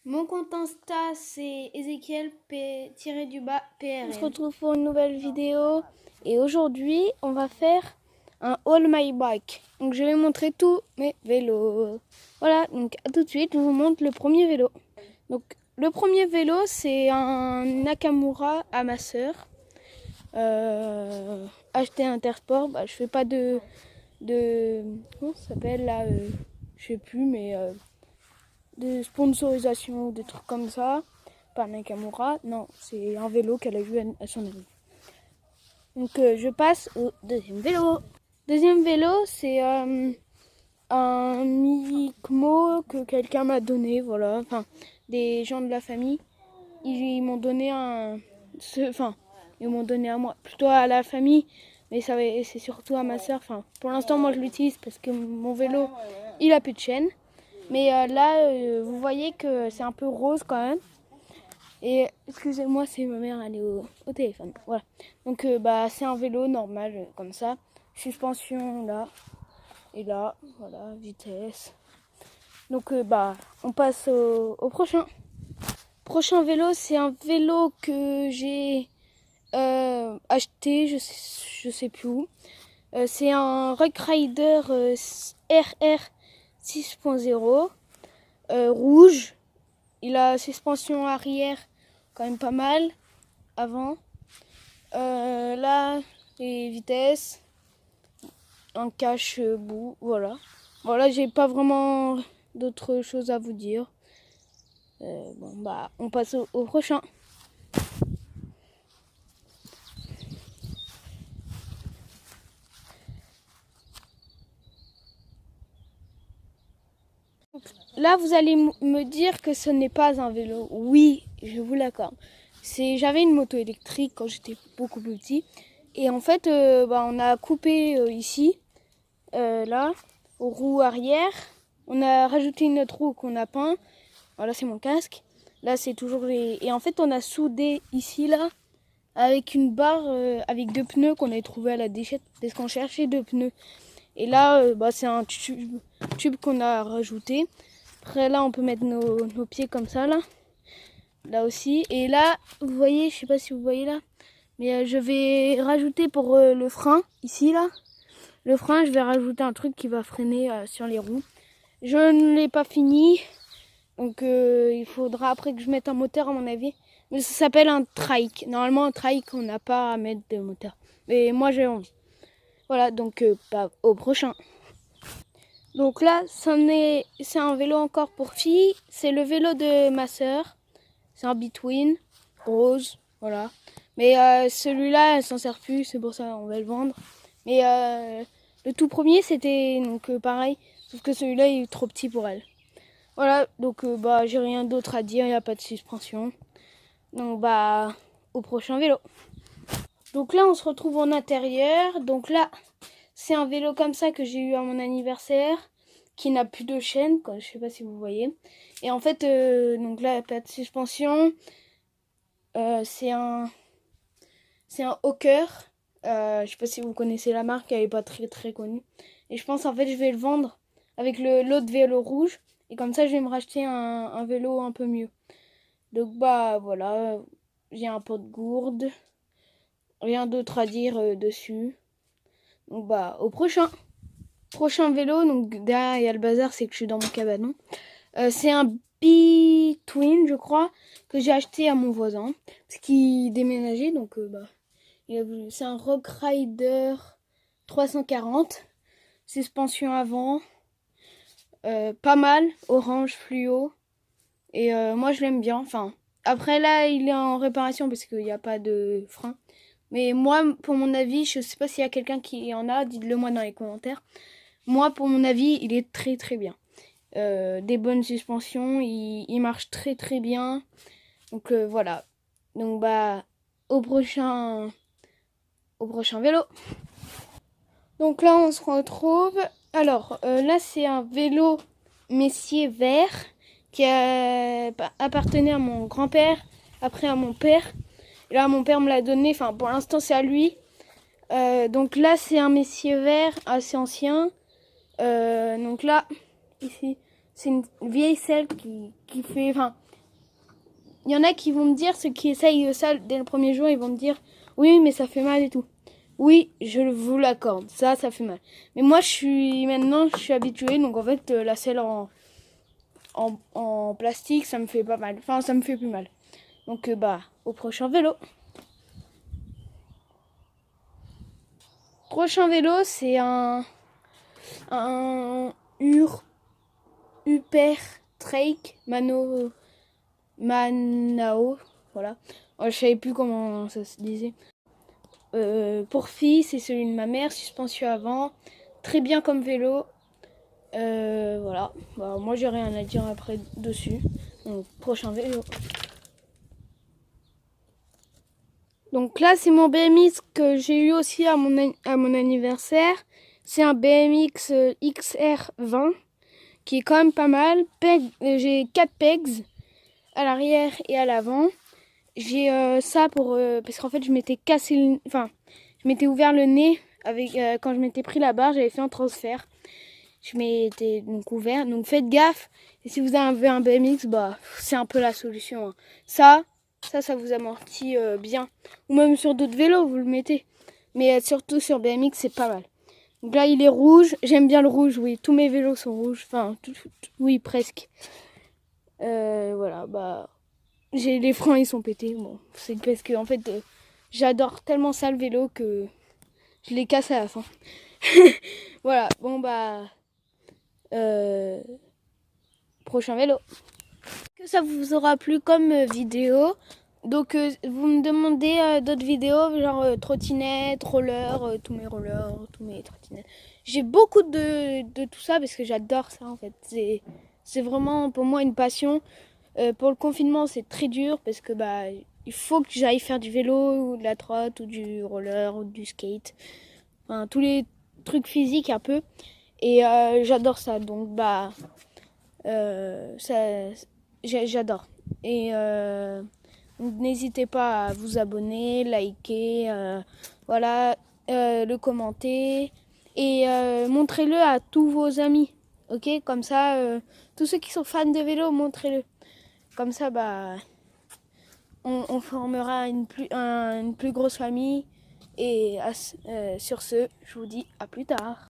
Mon compte Insta, c'est Ezekiel-PRN. On se retrouve pour une nouvelle vidéo et aujourd'hui on va faire un All My Bike. Donc je vais montrer tous mes vélos. Voilà, donc à tout de suite, je vous montre le premier vélo. Donc le premier vélo, c'est un Nakamura à ma sœur. Acheté à Intersport. Je fais pas de comment ça s'appelle là, je sais plus, mais de sponsorisation ou des trucs comme ça. Pas Nakamura, non, c'est un vélo qu'elle a vu à son ami. Donc je passe au deuxième vélo. Deuxième vélo, c'est un Micmo que quelqu'un m'a donné, voilà, enfin des gens de la famille. Ils m'ont donné ils m'ont donné à moi, plutôt à la famille, mais c'est surtout à ma soeur. Enfin, pour l'instant, moi je l'utilise parce que mon vélo, il a plus de chaîne. Mais là, vous voyez que c'est un peu rose quand même. Et excusez-moi, c'est ma mère, elle est au téléphone. Voilà. Donc c'est un vélo normal comme ça. Suspension là et là, voilà, vitesse. Donc on passe au prochain. Prochain vélo, c'est un vélo que j'ai acheté, je sais plus où. C'est un Rock Rider RR 6.0 rouge. Il a suspension arrière quand même pas mal avant. Là, les vitesses, un cache-bout, voilà. Voilà, j'ai pas vraiment d'autres choses à vous dire. On passe au prochain. Là, vous allez me dire que ce n'est pas un vélo. Oui, je vous l'accorde. J'avais une moto électrique quand j'étais beaucoup plus petit. Et en fait, on a coupé ici, là, aux roues arrière. On a rajouté une autre roue qu'on a peint. Voilà, c'est mon casque. Là, c'est toujours les... Et en fait, on a soudé ici, là, avec une barre, avec deux pneus qu'on avait trouvé à la déchette. Parce qu'on cherchait deux pneus. Et là, c'est un tube qu'on a rajouté. Après, là, on peut mettre nos pieds comme ça, là. Là aussi. Et là, vous voyez, je sais pas si vous voyez là. Mais je vais rajouter pour le frein, ici, là. Le frein, je vais rajouter un truc qui va freiner sur les roues. Je ne l'ai pas fini. Donc, il faudra après que je mette un moteur, à mon avis. Mais ça s'appelle un trike. Normalement, un trike, on n'a pas à mettre de moteur. Mais moi, j'ai envie. Voilà, donc au prochain. Donc là, c'est un vélo encore pour filles. C'est le vélo de ma sœur. C'est un Between, rose, voilà. Mais celui-là, elle s'en sert plus, c'est pour ça on va le vendre. Mais le tout premier, c'était donc pareil, sauf que celui-là, il est trop petit pour elle. Voilà, donc j'ai rien d'autre à dire, il n'y a pas de suspension. Donc au prochain vélo. Donc là, on se retrouve en intérieur. Donc là, c'est un vélo comme ça que j'ai eu à mon anniversaire, qui n'a plus de chaîne, quoi. Je sais pas si vous voyez. Et en fait, donc là, pas de suspension. C'est un Hawker. Je sais pas si vous connaissez la marque, elle est pas très très connue. Et je pense en fait je vais le vendre avec l'autre vélo rouge. Et comme ça, je vais me racheter un vélo un peu mieux. Donc voilà, j'ai un pot de gourde. Rien d'autre à dire dessus. Donc au prochain vélo. Donc derrière il y a le bazar, c'est que je suis dans mon cabanon. C'est un Between, je crois, que j'ai acheté à mon voisin parce qu'il déménageait. Donc c'est un Rock Rider 340, suspension avant, pas mal, orange fluo. Et moi je l'aime bien. Enfin, après là il est en réparation parce qu'il n'y a pas de frein. Mais moi, pour mon avis, je sais pas s'il y a quelqu'un qui en a, dites-le moi dans les commentaires. Moi, pour mon avis, il est très très bien. Des bonnes suspensions, il marche très très bien. Donc voilà. Donc au prochain vélo. Donc là on se retrouve. Alors là c'est un vélo Messier vert qui appartenait à mon grand-père, après à mon père. Et là mon père me l'a donné, enfin pour l'instant c'est à lui. Donc là c'est un Messier vert assez ancien. Donc là, ici, c'est une vieille selle qui fait... Enfin, il y en a qui vont me dire, ceux qui essayent ça dès le premier jour, ils vont me dire oui, mais ça fait mal et tout. Oui, je vous l'accorde, ça fait mal. Mais moi, je suis habituée, donc en fait, la selle en plastique, ça me fait pas mal. Enfin, ça me fait plus mal. Donc, au prochain vélo. Prochain vélo, c'est un Upper Trike Manao. Voilà. Je savais plus comment ça se disait. Pour filles, c'est celui de ma mère, suspension avant. Très bien comme vélo. Voilà. Moi, j'ai rien à dire après dessus. Donc, prochain vélo. Donc là, c'est mon BMX que j'ai eu aussi à mon anniversaire. C'est un BMX XR20 qui est quand même pas mal. J'ai 4 pegs à l'arrière et à l'avant. J'ai ça pour parce qu'en fait je m'étais je m'étais ouvert le nez avec quand je m'étais pris la barre, j'avais fait un transfert. Je m'étais donc ouvert. Donc faites gaffe. Et si vous avez un BMX, c'est un peu la solution. Hein. Ça vous amortit bien. Ou même sur d'autres vélos, vous le mettez. Mais surtout sur BMX, c'est pas mal. Donc là, il est rouge. J'aime bien le rouge, oui. Tous mes vélos sont rouges. Enfin, oui, presque. Voilà, les freins, ils sont pétés. Bon, c'est parce que, en fait, j'adore tellement ça le vélo que je les casse à la fin. Voilà, prochain vélo. Que ça vous aura plu comme vidéo. Donc vous me demandez d'autres vidéos, genre trottinette, roller, tous mes rollers, tous mes trottinettes. J'ai beaucoup de tout ça parce que j'adore ça en fait. C'est vraiment pour moi une passion. Pour le confinement c'est très dur parce que il faut que j'aille faire du vélo ou de la trotte ou du roller ou du skate. Enfin tous les trucs physiques un peu. Et j'adore ça. Donc j'adore. Et n'hésitez pas à vous abonner, liker, le commenter et montrez-le à tous vos amis. Ok, comme ça, tous ceux qui sont fans de vélo, montrez-le. Comme ça, on formera une plus grosse famille. Et sur ce, je vous dis à plus tard.